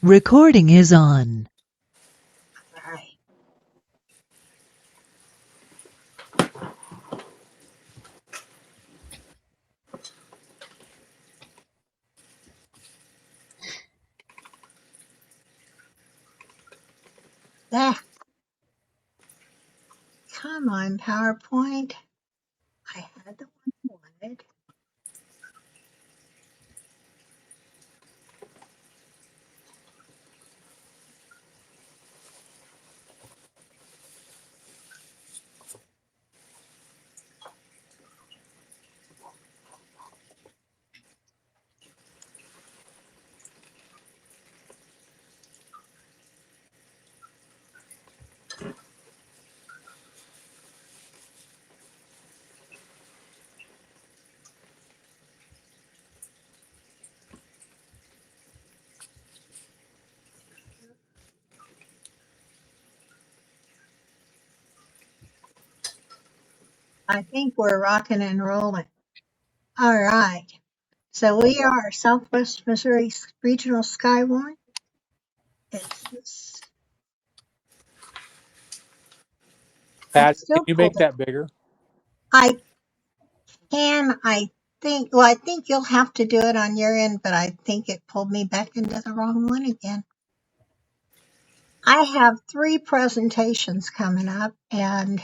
Recording is on. All right. Ah, come on, PowerPoint. I had the one I wanted. I think we're rocking and rolling. All right. So we are Southwest Missouri Regional Skywarn. It's Pat, can still you pulled make it. that bigger? I think, well, I think you'll have to do it on your end, but I think it pulled me back into the wrong one again. I have 3 presentations coming up, and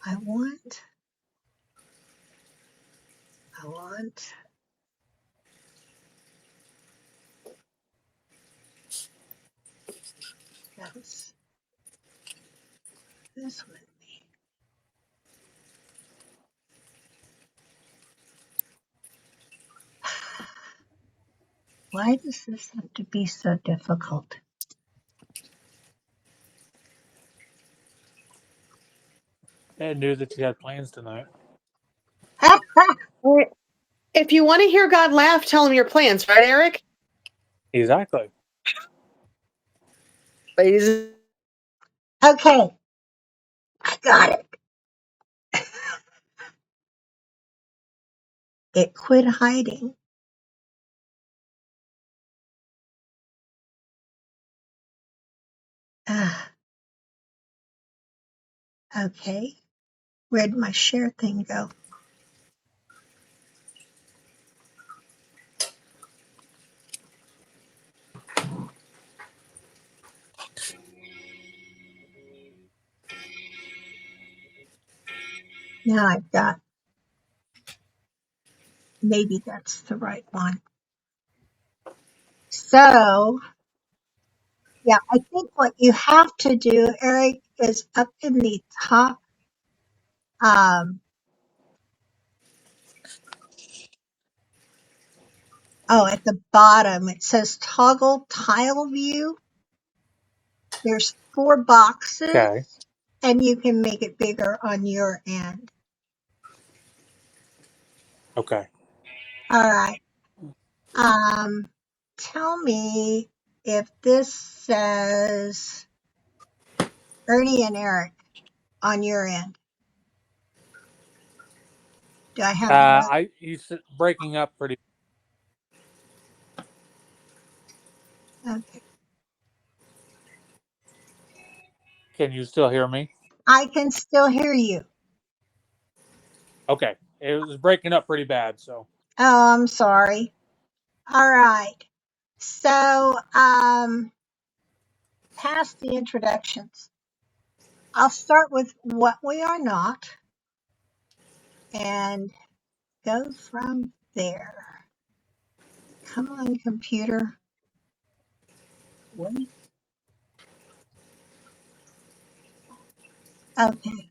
I want that's this one. Why does this have to be so difficult? I knew that you had plans tonight. If you want to hear God laugh, tell him your plans, right, Eric? Exactly. Ladies. Okay, I got it. It quit hiding. Okay, where'd my share thing go? Now I've got, maybe that's the right one. So, yeah, I think what you have to do, Eric, is up in the top, at the bottom, it says toggle tile view. There's 4 boxes, Okay. and you can make it bigger on your end. Okay. All right. Tell me if this says Ernie and Eric on your end. Do I have You breaking up pretty. okay. Can you still hear me? I can still hear you. Okay. It was breaking up pretty bad, so. Oh, I'm sorry. All right. So, past the introductions, I'll start with what we are not and go from there. Come on, computer. Wait. Okay.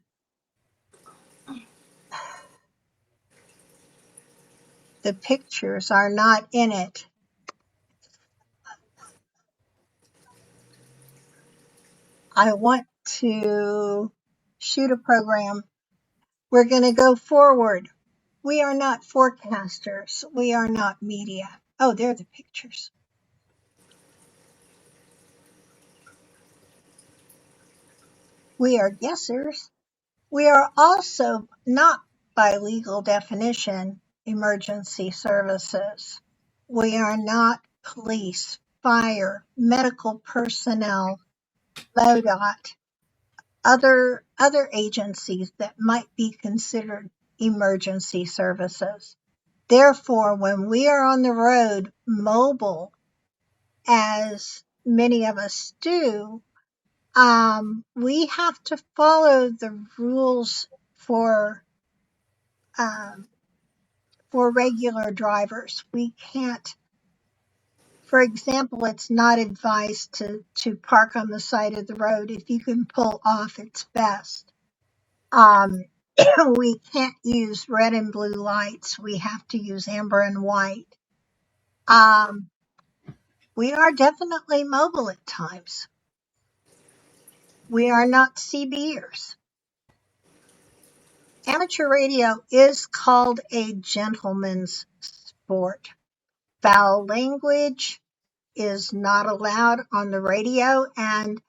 The pictures are not in it. I want to shoot a program. We're going to go forward. We are not forecasters. We are not media. Oh, there are the pictures. We are guessers. We are also not, by legal definition, emergency services. We are not police, fire, medical personnel, MoDOT, other agencies that might be considered emergency services. Therefore, when we are on the road mobile, as many of us do, we have to follow the rules for um, for regular drivers. We can't, for example, it's not advised to park on the side of the road. If you can pull off, it's best. Um, we can't use red and blue lights. We have to use amber and white. Um, we are definitely mobile at times. We are not CBers. Amateur radio is called a gentleman's sport. Foul language is not allowed on the radio, and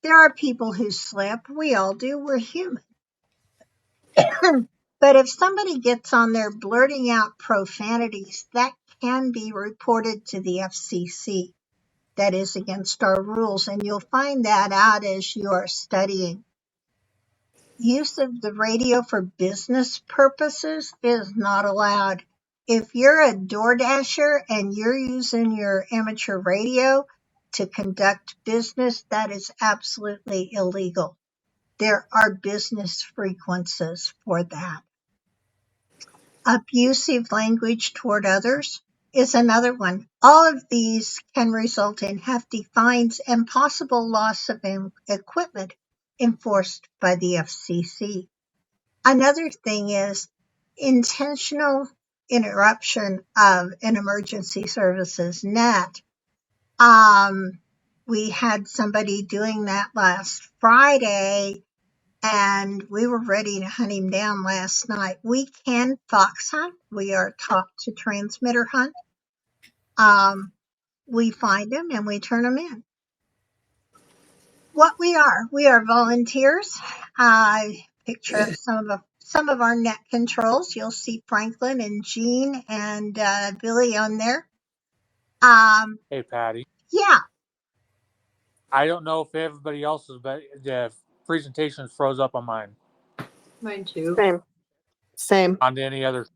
there are people who slip. We all do. We're human. But if somebody gets on there blurting out profanities, that can be reported to the FCC. That is against our rules, and you'll find that out as you are studying. Use of the radio for business purposes is not allowed. If you're a DoorDasher and you're using your amateur radio to conduct business, that is absolutely illegal. There are business frequencies for that. Abusive language toward others is another one. All of these can result in hefty fines and possible loss of equipment enforced by the FCC. Another thing is intentional interruption of an emergency services net. We had somebody doing that last Friday, and we were ready to hunt him down last night. We can fox hunt. We are taught to transmitter hunt. We find them and we turn them in. What we are volunteers. Picture of some of our net controls. You'll see Franklin and Jean and Billy on there. Hey, Patty. Yeah. I don't know if everybody else's, but the presentation froze up on mine. Mine too. Same. On any other,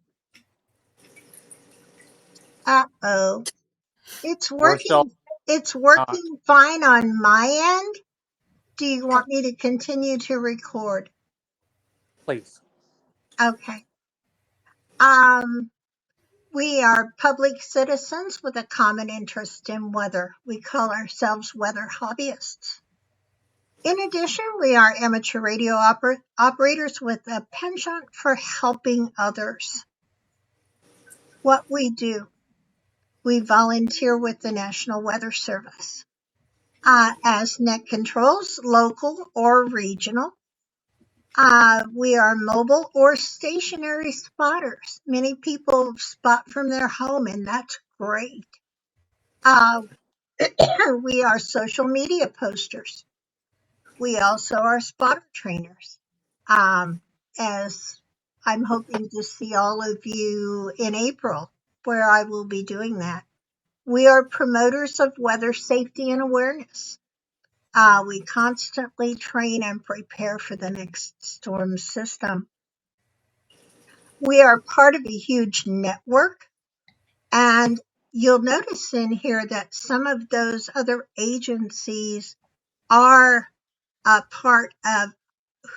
Uh-oh. It's we're still working. It's not. working fine on my end. Do you want me to continue to record? Please. Okay. We are public citizens with a common interest in weather. We call ourselves weather hobbyists. In addition, we are amateur radio operators with a penchant for helping others. What we do, we volunteer with the National Weather Service as net controls, local or regional. We are mobile or stationary spotters. Many people spot from their home, and that's great. We are social media posters. We also are spotter trainers. As I'm hoping to see all of you in April, where I will be doing that. We are promoters of weather safety and awareness. We constantly train and prepare for the next storm system. We are part of a huge network, and you'll notice in here that some of those other agencies are a part of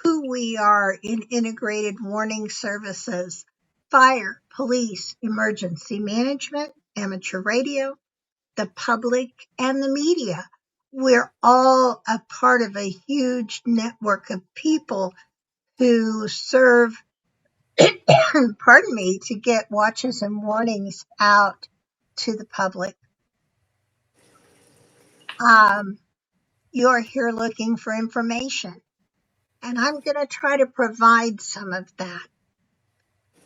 who we are in integrated warning services, fire, police, emergency management, amateur radio, the public, and the media. We're all a part of a huge network of people who serve, pardon me, to get watches and warnings out to the public. You're here looking for information, and I'm going to try to provide some of that.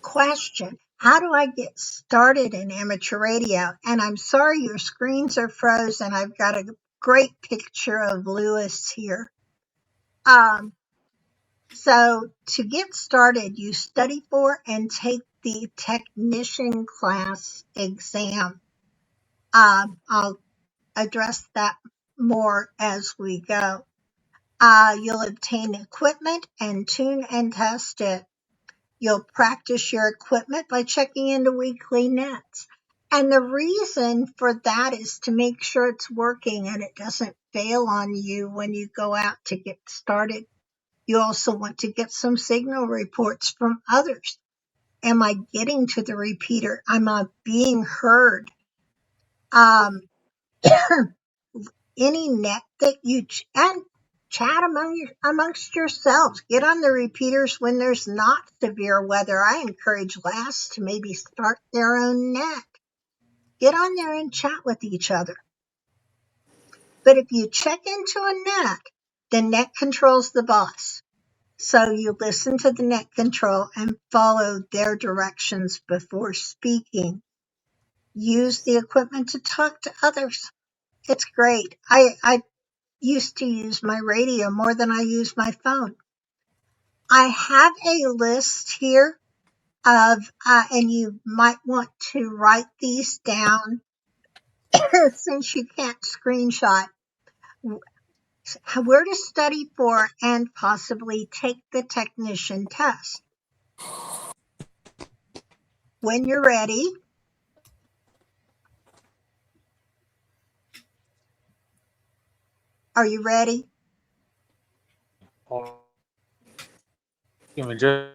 Question: how do I get started in amateur radio? And I'm sorry your screens are frozen. I've got a great picture of Lewis here. So to get started, you study for and take the technician class exam. I'll address that more as we go. You'll obtain equipment and tune and test it. You'll practice your equipment by checking into weekly nets. And the reason for that is to make sure it's working and it doesn't fail on you when you go out to get started. You also want to get some signal reports from others. Am I getting to the repeater? Am I being heard? Um, any net that and chat amongst yourselves. Get on the repeaters when there's not severe weather. I encourage LASS to maybe start their own net. Get on there and chat with each other. But if you check into a net, the net controls the boss. So you listen to the net control and follow their directions before speaking. Use the equipment to talk to others. It's great. I used to use my radio more than I use my phone. I have a list here of, and you might want to write these down since you can't screenshot, where to study for and possibly take the technician test. When you're ready, are you ready? Give me just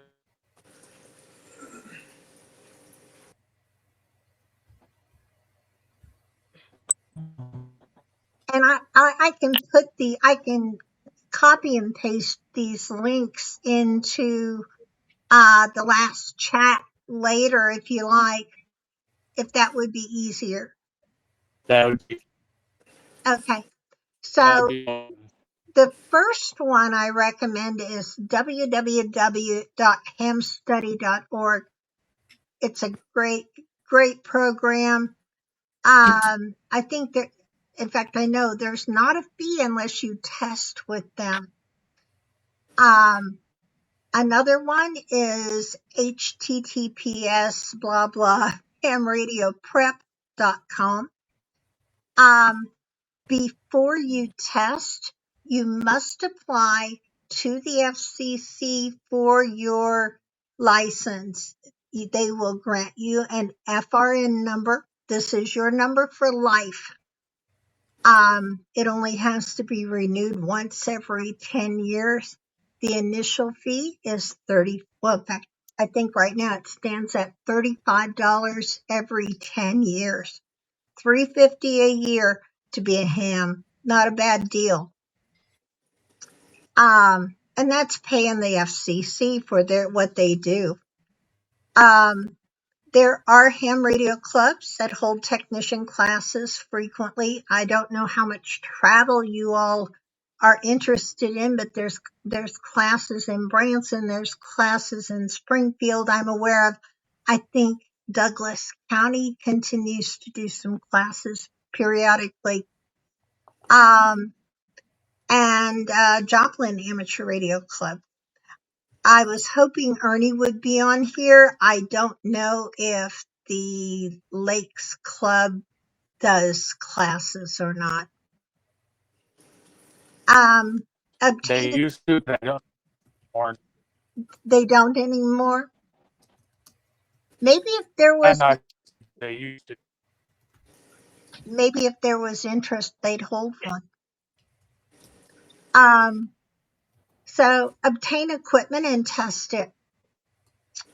And I can copy and paste these links into the LASS chat later if you like, if that would be easier. that would be Okay. that would So be the first one I recommend is www.hamstudy.org. It's a great program. I think that, in fact, I know there's not a fee unless you test with them. Another one is https blah blah hamradioprep.com. Before you test, you must apply to the FCC for your license. They will grant you an FRN number. This is your number for life. It only has to be renewed once every 10 years. The initial fee is well, in fact, I think right now it stands at $35 every 10 years. $350 a year to be a ham. Not a bad deal. And that's paying the FCC for what they do. There are ham radio clubs that hold technician classes frequently. I don't know how much travel you all are interested in, but there's classes in Branson, there's classes in Springfield I'm aware of. I think Douglas County continues to do some classes periodically. And Joplin Amateur Radio Club. I was hoping Ernie would be on here. I don't know if the Lakes Club does classes or not. they used to, but I don't anymore. They don't anymore. Maybe if there I'm was, not. They used to. maybe if there was interest, they'd hold one. So obtain equipment and test it.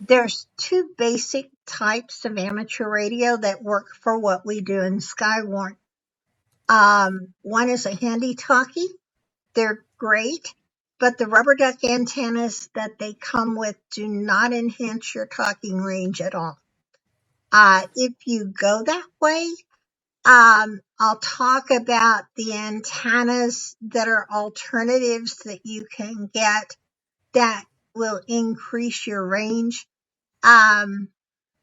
There's two basic types of amateur radio that work for what we do in Skywarn. One is a handy talkie. They're great, but the rubber duck antennas that they come with do not enhance your talking range at all. If you go that way, I'll talk about the antennas that are alternatives that you can get that will increase your range.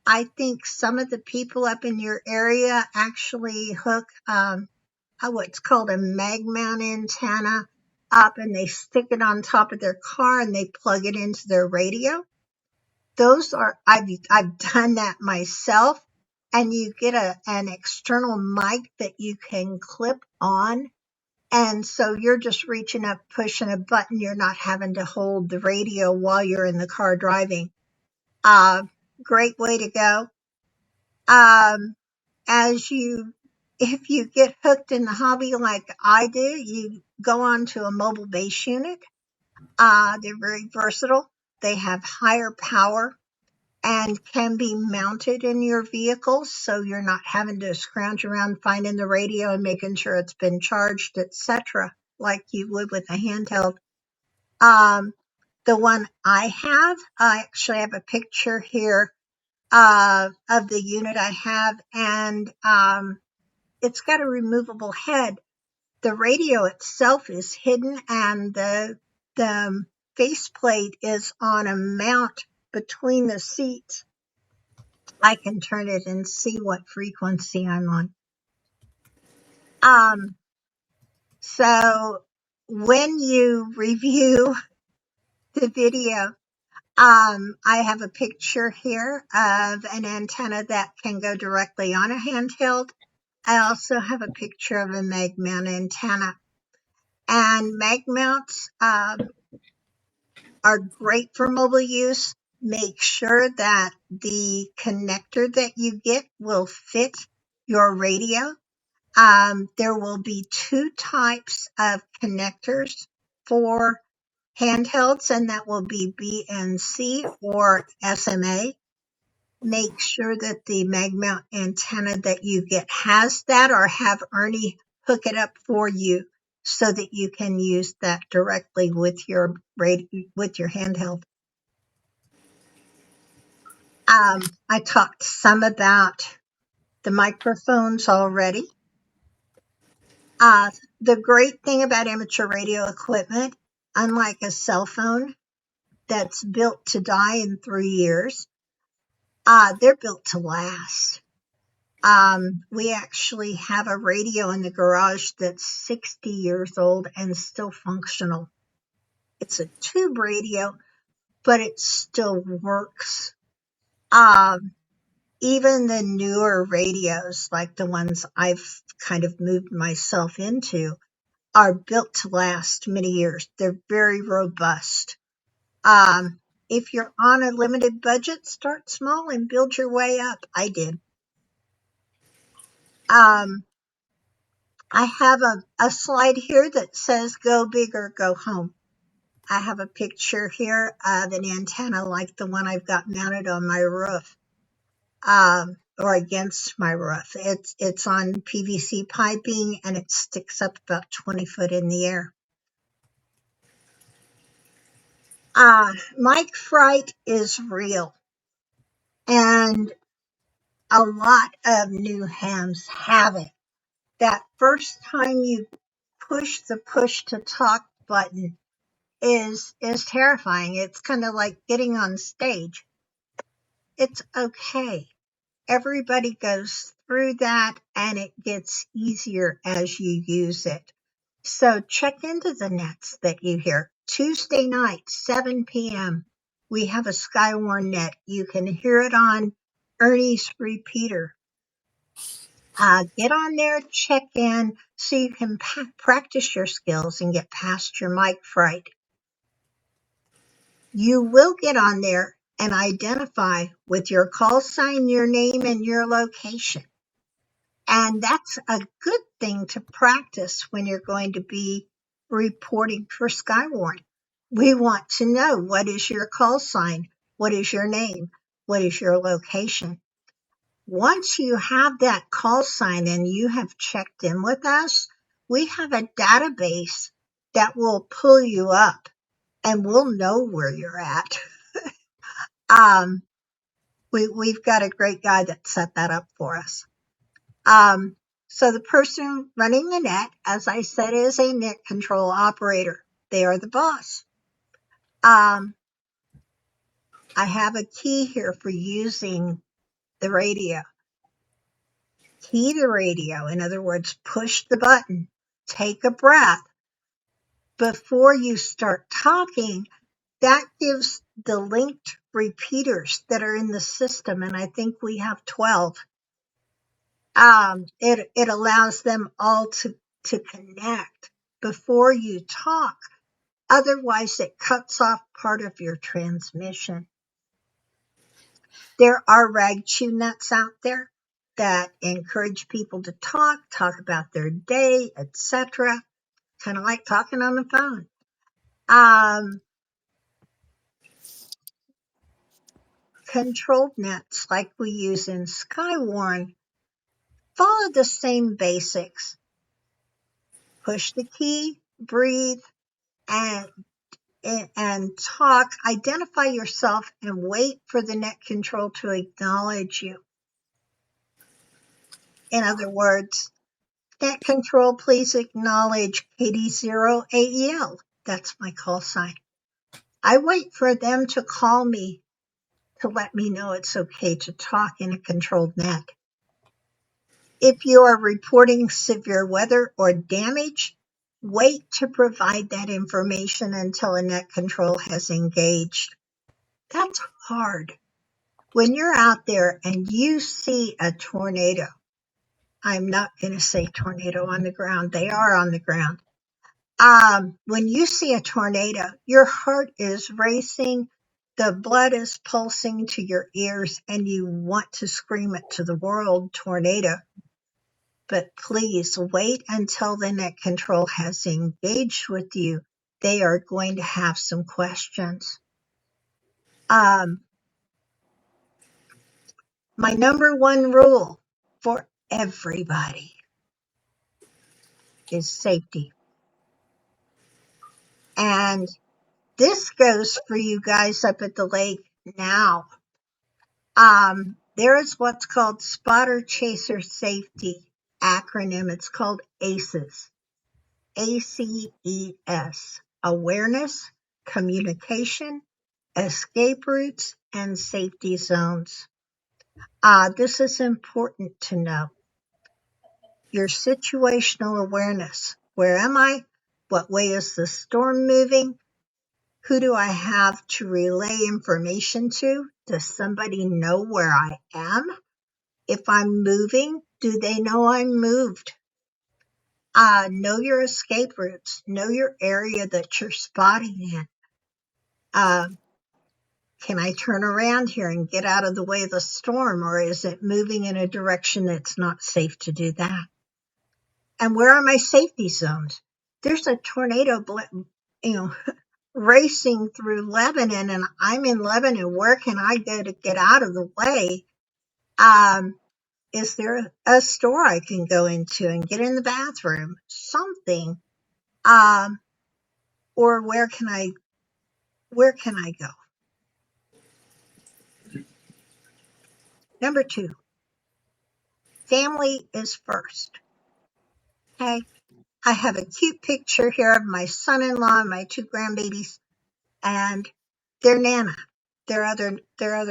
I think some of the people up in your area actually hook what's called a mag mount antenna up, and they stick it on top of their car and they plug it into their radio. Those are I've done that myself, and you get an external mic that you can clip on. And so you're just reaching up, pushing a button. You're not having to hold the radio while you're in the car driving. Great way to go. If you get hooked in the hobby like I do, you go on to a mobile base unit. They're very versatile. They have higher power and can be mounted in your vehicle, so you're not having to scrounge around finding the radio and making sure it's been charged, etc., like you would with a handheld. The one I actually have a picture here of the unit I have, and it's got a removable head. The radio itself is hidden, and the faceplate is on a mount between the seats. I can turn it and see what frequency I'm on. So when you review the video, I have a picture here of an antenna that can go directly on a handheld. I also have a picture of a mag mount antenna. And mag mounts are great for mobile use. Make sure that the connector that you get will fit your radio. There will be two types of connectors for handhelds, and that will be BNC or SMA. Make sure that the mag mount antenna that you get has that, or have Ernie hook it up for you so that you can use that directly with your handheld. I talked some about the microphones already. The great thing about amateur radio equipment, unlike a cell phone that's built to die in 3 years, they're built to last. We actually have a radio in the garage that's 60 years old and still functional. It's a tube radio, but it still works. Even the newer radios, like the ones I've kind of moved myself into, are built to last many years. They're very robust. If you're on a limited budget, start small and build your way up. I did. I have a slide here that says go big or go home. I have a picture here of an antenna like the one I've got mounted on my roof, or against my roof. It's on PVC piping, and it sticks up about 20 foot in the air. Mic fright is real, and a lot of new hams have it. That first time you push the push to talk button is terrifying. It's kind of like getting on stage. It's okay. Everybody goes through that, and it gets easier as you use it. So check into the nets that you hear. Tuesday night, 7 p.m., we have a Skywarn net. You can hear it on Ernie's repeater. Get on there, check in, so you can practice your skills and get past your mic fright. You will get on there and identify with your call sign, your name, and your location. And that's a good thing to practice when you're going to be reporting for Skywarn. We want to know, what is your call sign? What is your name? What is your location? Once you have that call sign and you have checked in with us, we have a database that will pull you up, and we'll know where you're at. We've got a great guy that set that up for us. So the person running the net, as I said, is a net control operator. They are the boss. I have a key here for using the radio. Key the radio, in other words, push the button, take a breath before you start talking. That gives the linked repeaters that are in the system, and I think we have 12. It allows them all to connect before you talk. Otherwise, it cuts off part of your transmission. There are rag chew nuts out there that encourage people to talk about their day, etc. Kind of like talking on the phone. Controlled nets like we use in Skywarn follow the same basics. Push the key, breathe, and talk, identify yourself, and wait for the net control to acknowledge you. In other words, net control, please acknowledge KD0AEL. That's my call sign. I wait for them to call me to let me know it's okay to talk in a controlled net. If you are reporting severe weather or damage, wait to provide that information until a net control has engaged. That's hard. When you're out there and you see a tornado, I'm not going to say tornado on the ground. They are on the ground. When you see a tornado, your heart is racing, the blood is pulsing to your ears, and you want to scream it to the world, tornado. But please wait until the net control has engaged with you. They are going to have some questions. My number one rule for everybody is safety. And this goes for you guys up at the lake now. There is what's called Spotter Chaser Safety acronym. It's called ACES. ACES. Awareness, communication, escape routes, and safety zones. This is important to know. Your situational awareness. Where am I? What way is the storm moving? Who do I have to relay information to? Does somebody know where I am? If I'm moving, do they know I'm moved? Know your escape routes. Know your area that you're spotting in. Can I turn around here and get out of the way of the storm, or is it moving in a direction that's not safe to do that? And where are my safety zones? There's a tornado, racing through Lebanon, and I'm in Lebanon. Where can I go to get out of the way? Is there a store I can go into and get in the bathroom? Something. Or where can I go? Number 2, family is first. Okay. I have a cute picture here of my son-in-law and my 2 grandbabies and their Nana, their other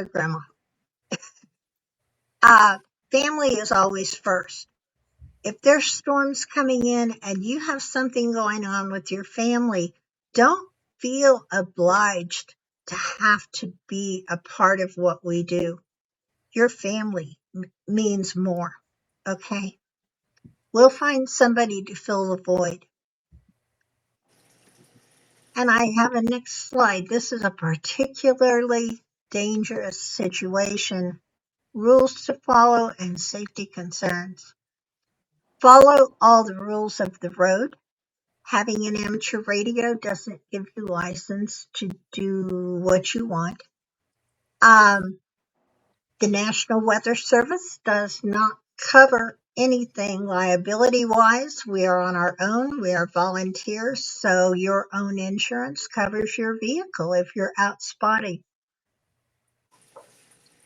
grandma. Family is always first. If there's storms coming in and you have something going on with your family, don't feel obliged to have to be a part of what we do. Your family means more, okay? We'll find somebody to fill the void. And I have a next slide. This is a particularly dangerous situation. Rules to follow and safety concerns. Follow all the rules of the road. Having an amateur radio doesn't give you license to do what you want. The National Weather Service does not cover anything liability-wise. We are on our own. We are volunteers, so your own insurance covers your vehicle if you're out spotting.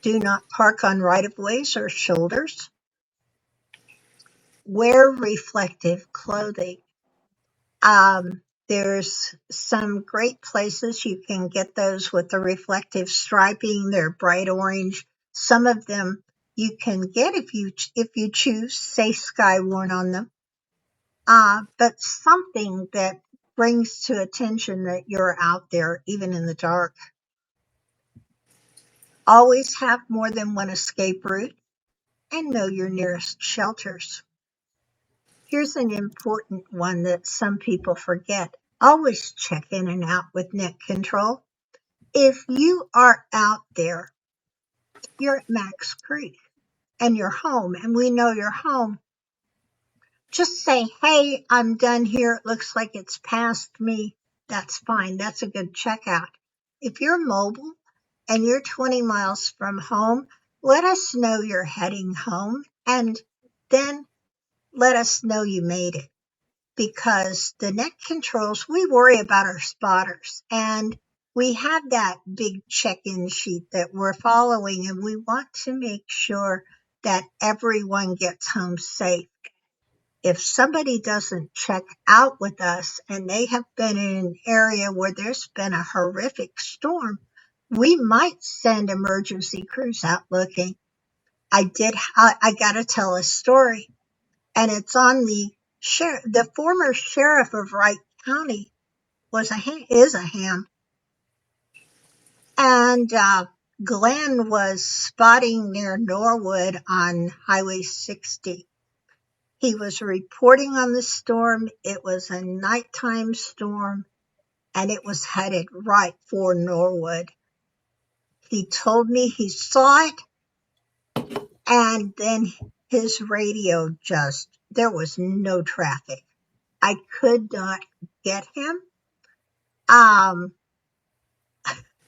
Do not park on right-of-ways or shoulders. Wear reflective clothing. There's some great places you can get those with the reflective striping. They're bright orange. Some of them you can get if you choose, say Skywarn on them. But something that brings to attention that you're out there, even in the dark. Always have more than one escape route. and know your nearest shelters. Here's an important one that some people forget. Always check in and out with net control. If you are out there, you're at Max Creek and you're home, and we know you're home, just say, hey, I'm done here. It looks like it's past me. That's fine. That's a good checkout. If you're mobile and you're 20 miles from home, let us know you're heading home, and then let us know you made it. Because the net controls, we worry about our spotters, and we have that big check-in sheet that we're following, and we want to make sure that everyone gets home safe. If somebody doesn't check out with us and they have been in an area where there's been a horrific storm, we might send emergency crews out looking. I got to tell a story, and it's on the former sheriff of Wright County is a ham. And Glenn was spotting near Norwood on Highway 60. He was reporting on the storm. It was a nighttime storm, and it was headed right for Norwood. He told me he saw it, and then his radio there was no traffic. I could not get him.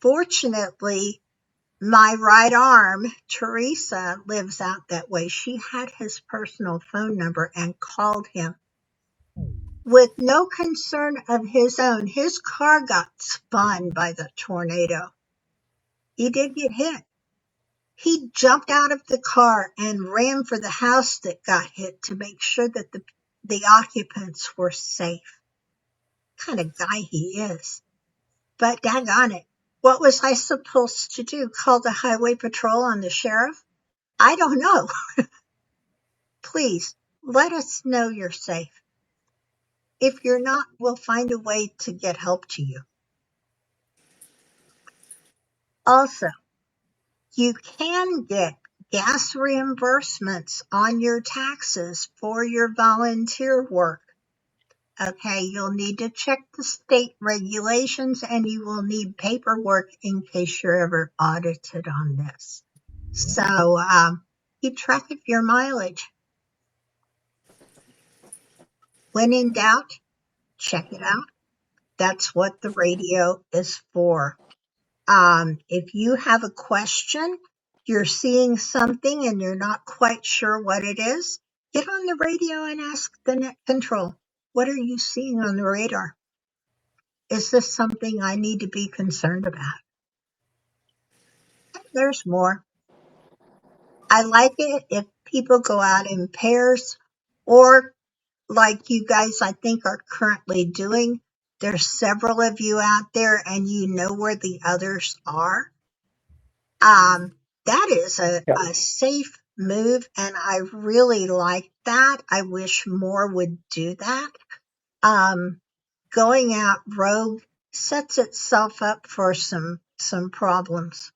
Fortunately, my right arm, Teresa, lives out that way. She had his personal phone number and called him. With no concern of his own, his car got spun by the tornado. He did get hit. He jumped out of the car and ran for the house that got hit to make sure that the occupants were safe. Kind of guy he is. But daggone it. What was I supposed to do? Call the highway patrol on the sheriff? I don't know. Please, let us know you're safe. If you're not, we'll find a way to get help to you. Also, you can get gas reimbursements on your taxes for your volunteer work. Okay, you'll need to check the state regulations, and you will need paperwork in case you're ever audited on this. So keep track of your mileage. When in doubt, check it out. That's what the radio is for. If you have a question, you're seeing something and you're not quite sure what it is, get on the radio and ask the net control. What are you seeing on the radar? Is this something I need to be concerned about? There's more. I like it if people go out in pairs, or like you guys, I think, are currently doing. There's several of you out there and you know where the others are. That is a safe move, and I really like that. I wish more would do that. Going out rogue sets itself up for some problems.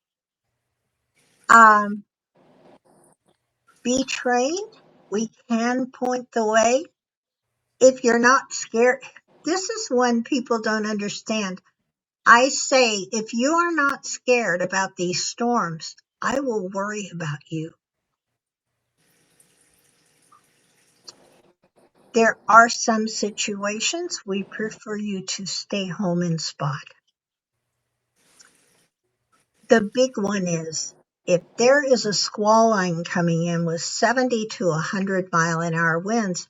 Be trained. We can point the way. If you're not scared, this is one people don't understand. I say, if you are not scared about these storms, I will worry about you. There are some situations we prefer you to stay home and spot. The big one is, if there is a squall line coming in with 70 to 100 mile an hour winds,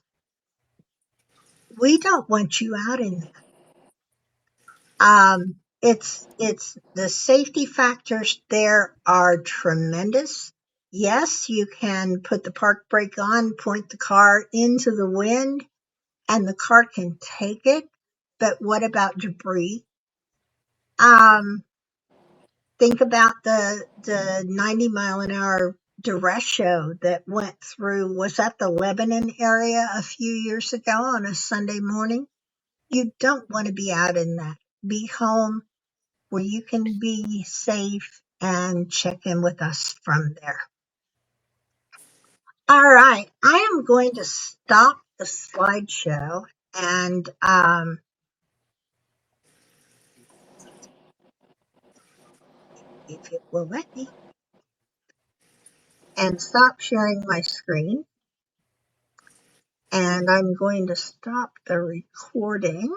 we don't want you out in that. It's the safety factors there are tremendous. Yes, you can put the park brake on, point the car into the wind, and the car can take it. But what about debris? Think about the 90 mile an hour derecho that went through, was that the Lebanon area a few years ago on a Sunday morning? You don't want to be out in that. Be home where you can be safe and check in with us from there. All right, I am going to stop the slideshow and if it will let me, and stop sharing my screen. And I'm going to stop the recording.